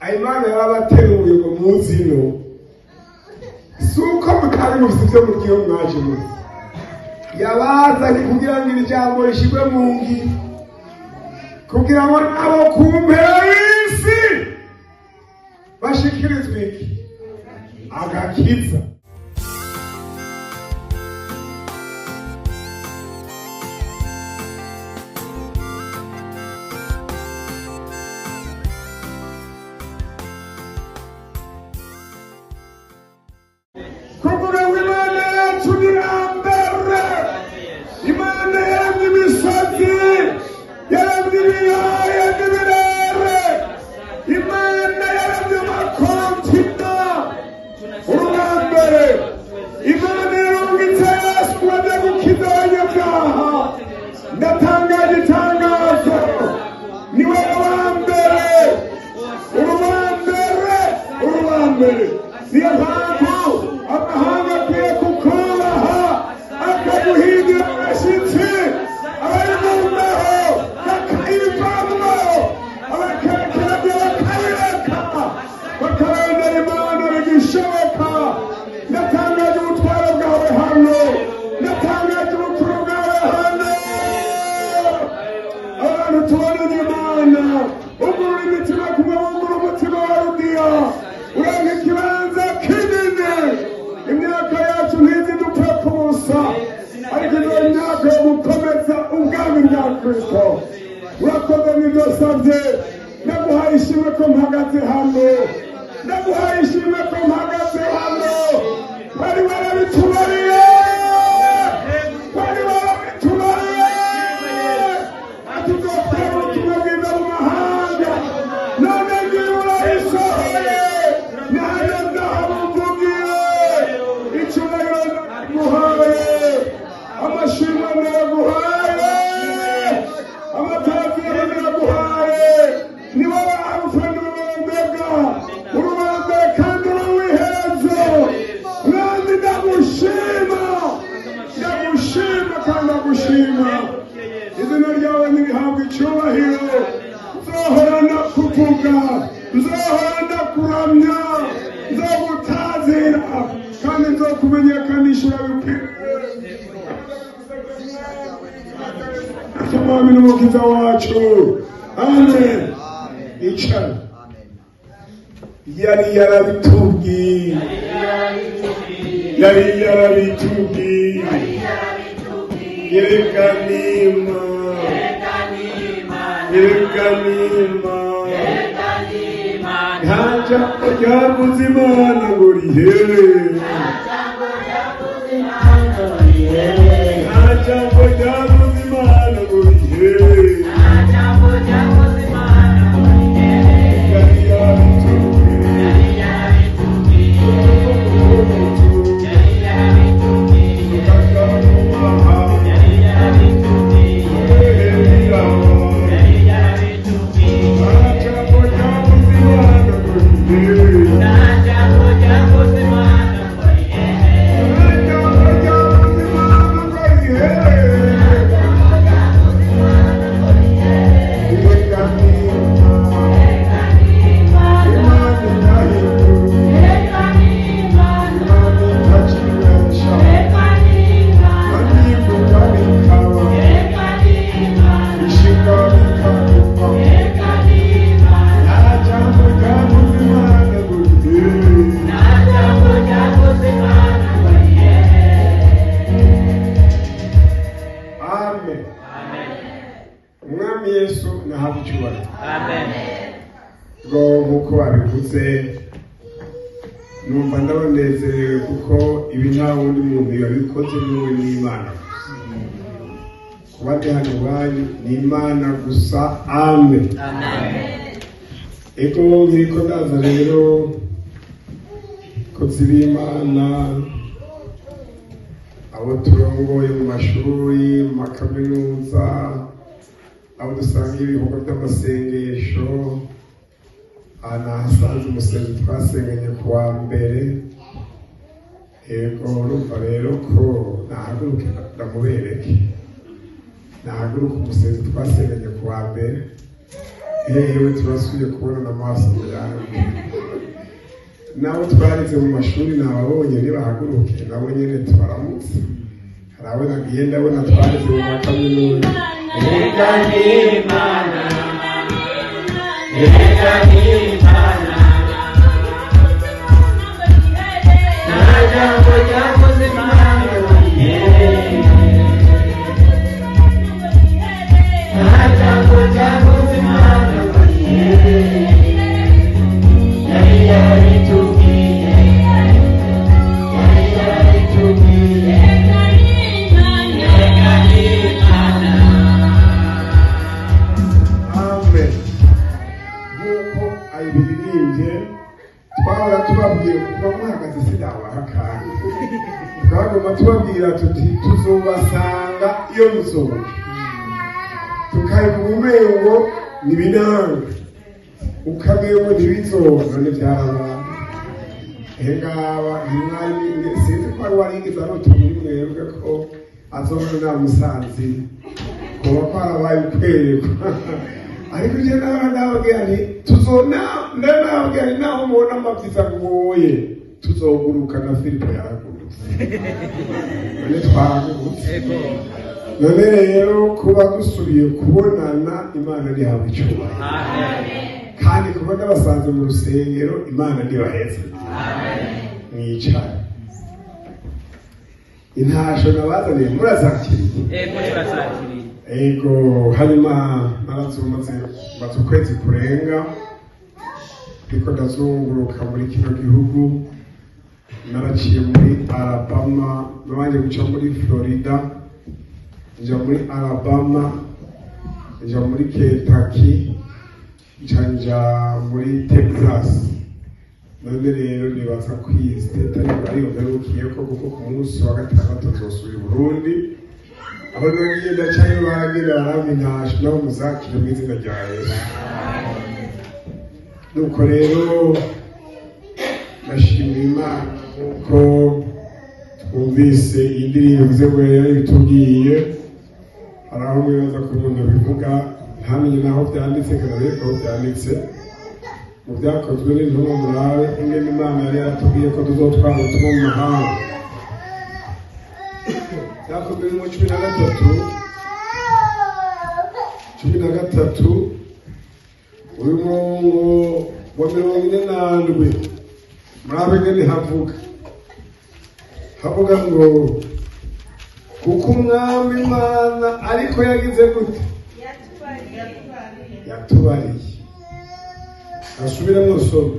Imana yarabateruye ngo muzino si uko mutari mufite ibyo mugiye mwaje muri yabazanye kugira ngo iri jambo rishyirwe mu ngiro kugira ngo nabo ku mpera y'isi bashikirizwe iki agakiza. Kuvuga ngo Imana yacu ni mbere, Imana yaremye imisozi, yaremye ibiyaya n'ibirere, Imana yaremye amakontina, urubambere, Imana yarungitse Yesu wajya gukiza abanyabyaha. Ndatangaje itangazo, niwe rubambere, urubambere, urubambere. Niyo mpamvu amahanga akwiye kukubaha akaguhigira abashyitsi, abayibumbaho bakayivamo, abakarekerabyo bakabireka bakabendera Imana bigishoboka. Ndatangaje ubutware bwawe hano, ndatangaje ubukuru bwawe hano. Abantu tubonanye Imana, ugurura imitima kumwe wungura umutima wa Rudiya, urenga ikibanza kinini. Imyaka yacu ntizidupfe ku busa, ariko iyo myaka yo gukomeza ubwami bwa Kristo. Urakoze n'ibyo usabye, ndaguhaye ishimwe ko mpagaze hano, ndaguhaye ishimwe ko mpagaze hano. Wari warabitubariye, wari warabitubariye, atugopera ubutumwa bwiza mu mahanga, none ngiye urabisohoye. Nahaya ndahabuvugiye, icyubahiro ndaguhaye, amashimwe ndaguhaye, amataziro ndaguhaye. Ni wowe Alfa n'Omega, urubambere kandi uruwiherezo. Mwami ndagushima, ndagushima kandi ndagushima. Izina ryawe nirihabwe icyubahiro. Nzohora ndakuvuga, nzohora ndakuramya, nzogutazira kandi nzokumenyekanisha urabikwiye. Umwami n'umukiza wacu, amen. Icara. Yari yarabitubwiye, yari yarabitubwiye, yerekanima, yerekanima. Nta jambo ryabuze Imana ngo rihere, nta jambo ryabuze Imana ngo rihere. Yari Umwami Yesu nahabwe icyubahiro. Amen. Ngo nk'uko babivuze, numva ndabanezerewe kuko ibi nta wundi muntu yabikoze n'uwe n'Imana. Kuba ndi hano iwanyu ni Imana gusa. Amen. Ego nk'iko ndaza rero ko ziri Imana, abo turongoye mu mashuri, mu makaminuza, abo dusanga ibikorwa by'amasengesho, nahasanze umusenzi twasenganye ku wa mbere. Ego urumva rero ko nahaguruke ndamubereke, nahaguruke umusenzi twasenganye ku wa mbere, yewe turasubiye kubonana amaso yawe. Nabo twarize mu mashuri nababonye nibahaguruke nabo nyene tubaramutse. Hari abo nagiye ndabona twarize mu makaminuza. Reka n'Imana, reka n'Imana, nta jambo ryakoze Imana wenyine, nta jambo ryakoze Imana wenyine, yari yaritubwiye, yari yaritubwiye, reka n'Imana. Amen. Nk'uko ayibiririmbye twahora tubabwiye kuva muhagaze sinabaha kandi twagomba tubabwira tuti tuzobasanga iyo musohoke tukayivuga umengo nibinanga ukabeho ntibizoza n'ibyarabantu ngaba ntimwari sinzi ko wari warigeze arotumuri mwebwe ko azoza nta musanzi kuba kwarabaye ukwerekwa ariko uje nababwira nti ndanababwira nti naho mubona amabyiza agoye tuzoguruka na Filipo yaragurutse none twaragurutse none rero kuba dusubiye kubonana Imana ntihabwa icyubahiro kandi kuba n'abasanze mu rusengero Imana ntibaheze mwicare intasho nabazaniye murazakiriye ego hanyuma narazumaze maze ukwezi kurenga ariko ndazunguruka muri kino gihugu naraciye muri Alabama nabanje guca muri Florida nja muri Alabama nja muri Kentucky nja muri Texas none rero nibaza kwizita ariko ngarukiye ko kuko ku munsi wa gatandatu nzosubira i Burundi abo nagenda cyane baragenda baraminasha nabo muzakire mu izina rya Yesu. Nuko rero nashimira Imana ko twumvise indirimbo ze ngo yabitubwiye hari aho mwibaza ko umuntu abivuga ntamenye n'aho byanditse kandi aho byanditse mu byakozwe n'intumwa murabe ingene Imana yari yaratubwiye ko tuzotwara ubutumwa mu mahanga byakozwe mu 13 uyu murongo wa 47 murabe ingene havuga ngo kuko umwami Imana ariko yagize gute yatubariye asubire mu somo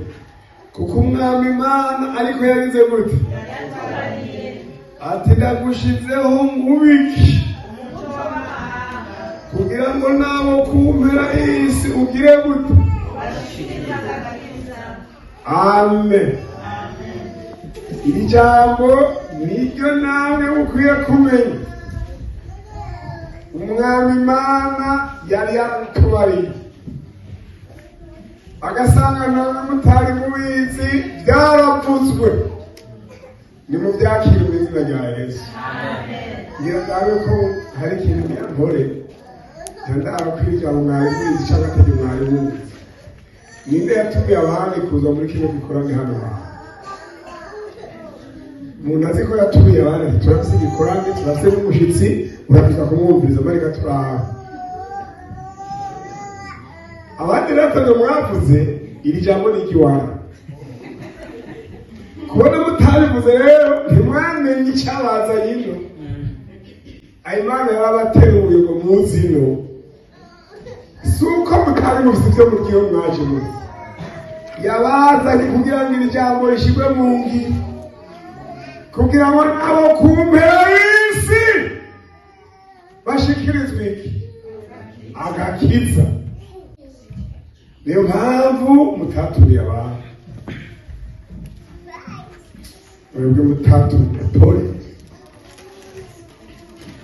kuko umwami Imana ariko yagize gute ati ndagushizeho nkubiki kugira ngo nabo kumpera isi ugire gute amen. Iri jambo niryo nawe ukwiye kumenya umwami Imana yari yaratubariye agasanga nawe mutari mubizi byaravuzwe ni mu byakira mu izina rya Yesu. Ngira ndabe ko hari ikintu nyankore ndaba kwirya mu mwari mubizi cyangwa atari mwari mubizi ninde yatumiye abandi kuza muri kino gikorane hano umuntu azi ko yatumiye abandi turafise igikorane turafise n'umushyitsi urafisa kumwumviriza marika turaha abandi natwe mwavuze iri jambo ni ikiwana kubona mutarivuze rero ntimwamenye icyabaza yino Imana yarabateruye ngo muzino si uko mutari mufite ibyo mugiye mwaje muri yabazanye kugira ngo iri jambo rishyirwe mu ngiro kugira ngo nabo kumpera y'isi bashikirizwe iki agakiza. Niyo mpamvu mutatumiye abantu mwebwe mutatumiye pole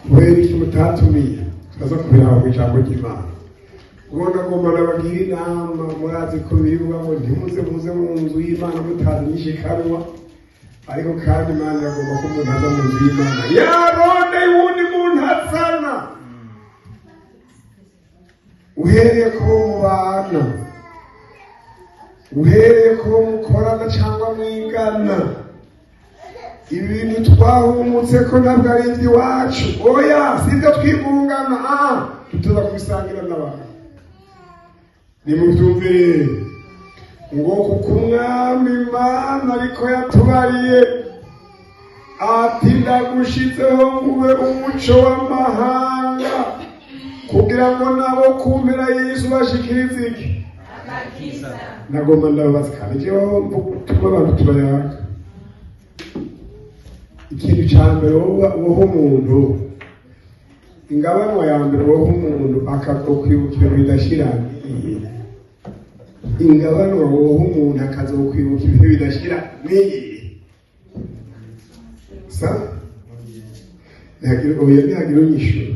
kubera iki mutatumiye tukaza kubiraho mu ijambo ry'Imana ubona ngomba nabagira inama murazi ko bivuga ngo ntimuze mu nzu y'Imana mutazi n'ishikanwa ariko kandi Imana iragomba ko umuntu aza mu nzu y'Imana yarondeye uwundi muntu azana uhereye ku bo mubana, uhereye ku bo mukorana cyangwa mwigana. Ibi bintu twahumutse ko ntabwo ari iby'iwacu, oya si ibyo twivungana, tuza kubisangira n'abantu. Nimubyumvire ngo kuko umwami Imana ariko yatubariye ati ndagushizeho ube umuco w'amahanga kugira ngo nabo kumpera y'Yesu bashikirize iki? Nagomba ndababaza kandi jewe tuma abantu tubayaga. Ikintu cya mbere woho umuntu, ingabanwa ya mbere woho umuntu akazokwibukira bidashira. Ingabanwa woho umuntu akazokwibukira ibintu bidashira niyi sa ntihagira unyishura.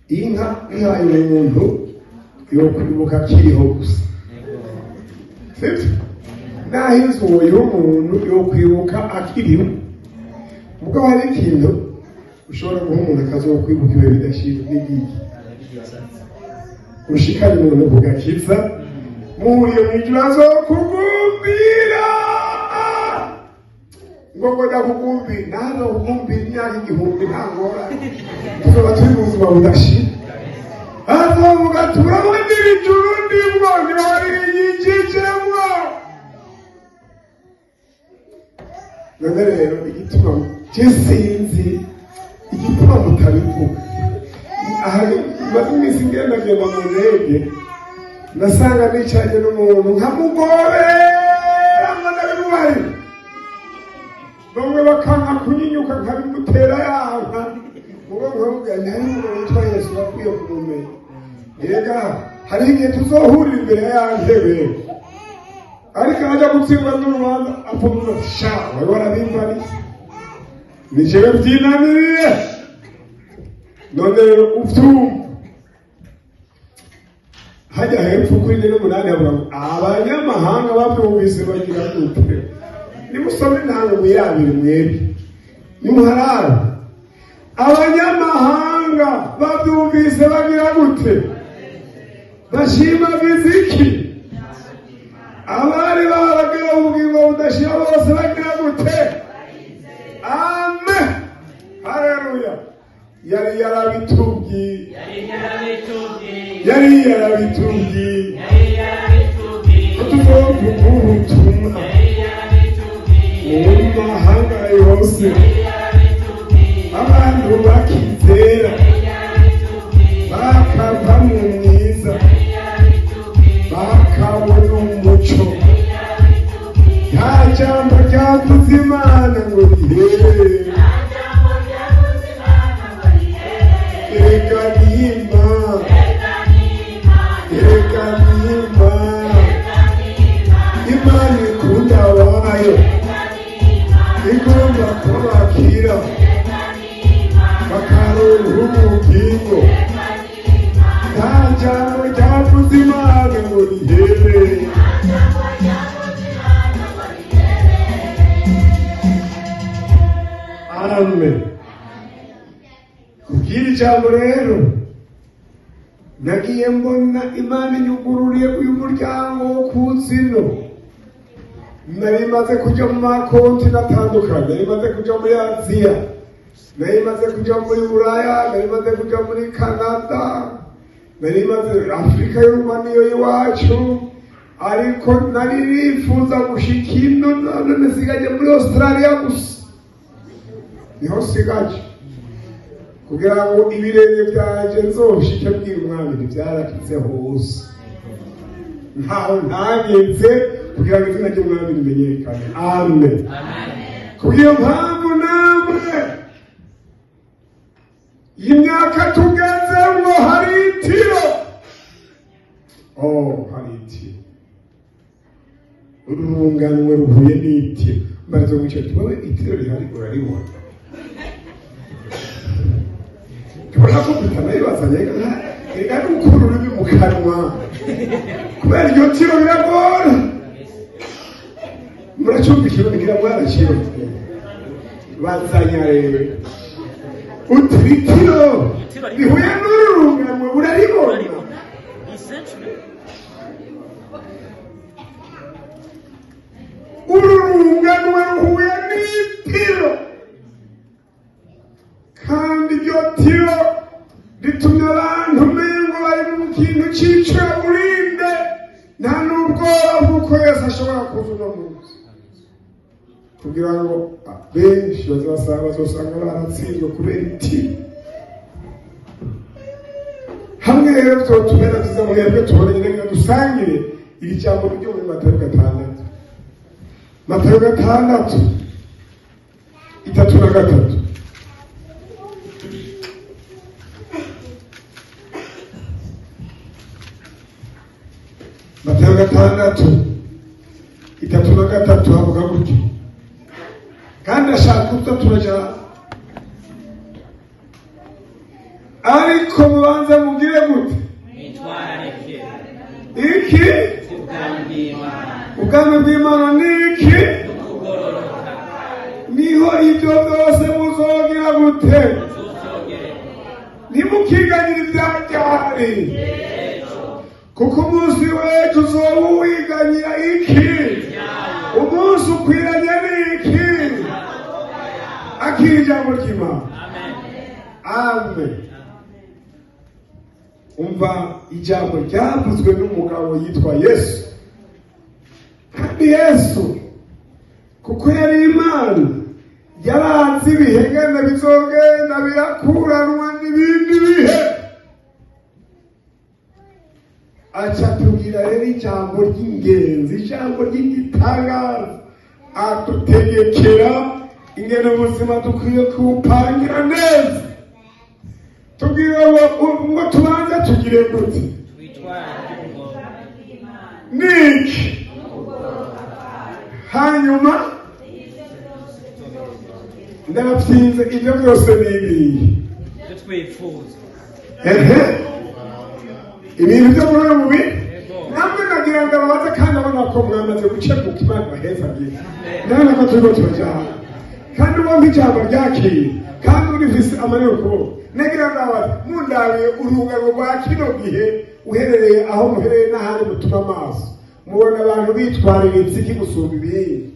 Inka ihaye umuntu yo kwibuka akiriho gusa, sibyo? Naho inzu woyiha umuntu yo kwibuka akiriho. Ubwo hari ikintu ushobora guha umuntu akazokwibuka ibihe bidashira n'igiki, ushikanye umuntu kugakiza muhuriye mw'ijuru azokugumbira. Ngo ndakugumbira, nazo kugumbira imyaka igihumbi nta ngorane, tuzoba turi mu buzima budashira. Azovuga turabonera ijuru ndimwo ntiwariyigijemwo. None rero igituma sinzi igituma mutabivuga. Aha maze iminsi ngendagenda mu ndege, nasanga nicaranye n'umuntu nkamugobera ngo ndabimubaye, bamwe bakanka kunyinyuka nkabimutera yanka, mubo nkavuga ntari umuntu witwa Yesu bakwiye kumumenya. Ega hari igihe tuzohurira imbere ya ntebe, ariko ajya gutsindwa n'urubanza apfumuza sha wari warabimbariye ni jewe byinaniriye. None rero uvyumva hajya hepfo kuri 8 havuga ngo abanyamahanga babyumvise bagira gute. Nimusome ntango mwirabire mwebwe nimuharara. Abanyamahanga babyumvise bagira gute? Bashima biziki. Abari baragira ubugingo budashira bose bagira gute? Amen. Haleluya. Yari yarabitubwiye. Tuzovuga ubutumwa mu mahanga yose, abantu bakizera bakava mu mwiza bakabona umuco. Nta jambo ryavuze Imana ngo rihere, erega nima, erega nima. Imana ikunda abayo, igomba kubakira bakaronka ubugingo. Nta jambo ryavuze Imana ngo rihere. Amen. Kubwira ijambo rero, nagiye mbona Imana inyugururiye uyu muryango wo kutsino. Nari maze kuja mu makontinenti atandukanye, nari maze kuja muri Aziya, nari maze kuja muri Buraya, nari maze kuja muri Canada, nari maze Afrika y'Uruma niyo iwacu, ariko nari nifuza gushika ino. None sigaje muri Australia gusa, niho sigaje kugira ngo ibirenge byanje nzoshike bwira umwami ntibyarakize hose. Ntaho ntageze kugira ngo izina ry'umwami rimenyekane. Amen. Kubw'iyo mpamvu namwe imyaka tugezemo hari itiro. Hari itiro, urunganwe ruhuye n'itiro. Mbarizo mwicaye tubabe itiro rihari uraribona. Tubona ko tutanayibazanye ega n'ukuru ruri mu kanwa, kubera iryo tiro biragora. Muracumva ikirundi kira mwana kiro bazanya rero utitiro bihuye n'urunganwe uraribona. ururanuwe ruhuye n'itiro, kandi iryo tiro ritumye abantu umengo bari mu kintu c'icuraburinde, nta n'ubwoba bw'uko Yesu ashobora kuza uno munsi, kugira ngo benshi bazosanga baratsinzwe kubera itiro. Hamwe rero vyotubera vyiza mwebwe tubone nyene dusangire iri jambo ryo muri Matayo 6, Matayo 6:3. Matayo 6:3 havuga gutyo, kandi ashaka kuza turaja, ariko mubanza mugire gute? Mwitwararike Iki ubwami bw'Imana ni iki? kugororoka, Niho ibyo byose muzogira gute? Ntimukiganyire ibyaryari, kuko umunsi w'ejo uzoba uwiganyira iki? Umunsi ukwiranye n'iki? Akira ijambo ry'Imana. Amen. Umva ijambo ryavuzwe n'umugabo yitwa Yesu, kandi Yesu kuko yari Imana yarazi ibihe ngana bizogenda birakuranwa n'ibindi bihe, aca tubwira rero ijambo ry'ingenzi, ijambo ry'igitangaza, adutegekera ingene ubuzima dukwiye kuwupangira neza. Tubwire ngo tubanze tugire gute? Niki? Hanyuma ndabapfinze ibyo byose n'ibihe. Ibintu byo muri uyu mubiri namwe nagira ngo ababaze, kandi abona ko mwamaze gucemuka Imana baheza bwiza. Ndabona ko turiko turajana, kandi ubona ijambo ryakiriye, kandi urifise amariro kuboko. Nagira ngo ababaze, mundabiye urungano rwa kino gihe uherereye aho muhereye n'ahandi mutuma amaso, mubona abantu bitwariritse iki gusumba ibindi?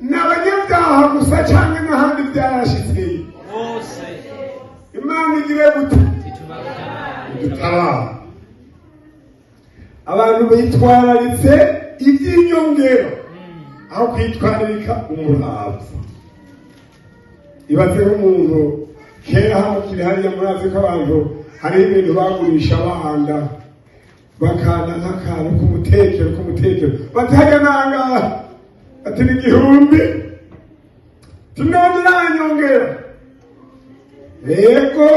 Ni abanyabyaha gusa cyangwa n'ahandi byarashitse? Imana igire gute? Idutabara. Abantu bitwararitse iby'inyongero aho kwitwararika umurava. Ibaze nk'umuntu kera hano kiri hariya, murazi ko abantu hariho ibintu bagurisha bahanda, bakanda nk'akantu k'umutekero bati hariya nangaha, ati ni 1000, tunone uranyongera. Yego